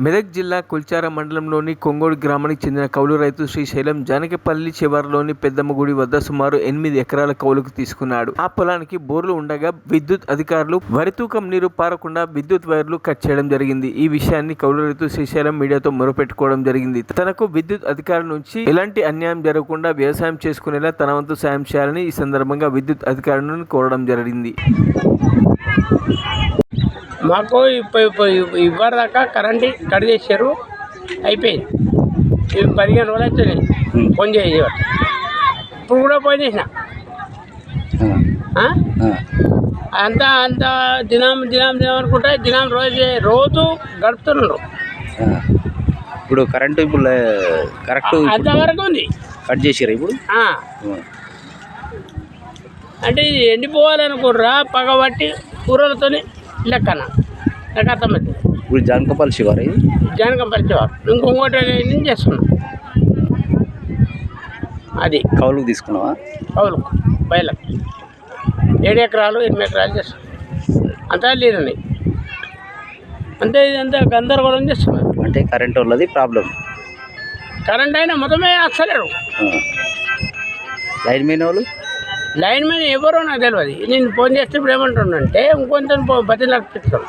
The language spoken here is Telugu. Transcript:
మెదక్ జిల్లా కుల్చార మండలంలోని కొంగోడు గ్రామానికి చెందిన కౌలు రైతు శ్రీశైలం జానకిపల్లి చివరిలోని పెద్దమ్మ గుడి వద్ద సుమారు 8 ఎకరాల కౌలుకు తీసుకున్నాడు. ఆ పొలానికి బోర్లు ఉండగా విద్యుత్ అధికారులు వరి తూకం నీరు పారకుండా విద్యుత్ వైర్లు కట్ చేయడం జరిగింది. ఈ విషయాన్ని కౌలు రైతు శ్రీశైలం మీడియాతో మొరపెట్టుకోవడం జరిగింది. తనకు విద్యుత్ అధికారుల నుంచి ఎలాంటి అన్యాయం జరగకుండా వ్యవసాయం చేసుకునేలా తన వంతు సాయం చేయాలని ఈ సందర్భంగా విద్యుత్ అధికారులను కోరడం జరిగింది. మాకు ఇవ్వదాకా కరెంట్ కట్ చేశారు, అయిపోయింది. ఇవి 15 రోజులు అవుతుంది ఫోన్ చేయబట్టి. ఇప్పుడు కూడా ఫోన్ చేసిన అంతా దినం అనుకుంటే దినం రోజు గడుపుతున్నారు. ఇప్పుడు కరెంటు కరెక్ట్ అంతవరకు ఉంది, కట్ చేసారు. ఇప్పుడు అంటే ఇది ఎండిపోవాలనుకుర్రా పగబట్టి కూరలతో లెక్కన అర్థమైంది. ఇప్పుడు జానకపల్లి శివారు, జానకపల్లి శివారు ఇంకొకటి నేను చేస్తున్నాం. అది కౌలుకు తీసుకున్నావా? కౌలుకు బయలకు 7 ఎకరాలు 8 ఎకరాలు చేస్తున్నాం. అంతా లేదండి, అంతే. ఇదంతా గందరగోళం చేస్తున్నాం. అంటే కరెంట్ వాళ్ళది ప్రాబ్లం. కరెంట్ అయినా మొత్తమే వస్తలేరు. లైన్ మెయిన్ వాళ్ళు లైన్ మ్యాన్ ఎవరో నాకు తెలియదు. నేను ఫోన్ చేస్తే ఇప్పుడు ఏమంటున్నానంటే ఇంకొంచెం బతిలాడిపిస్తాను.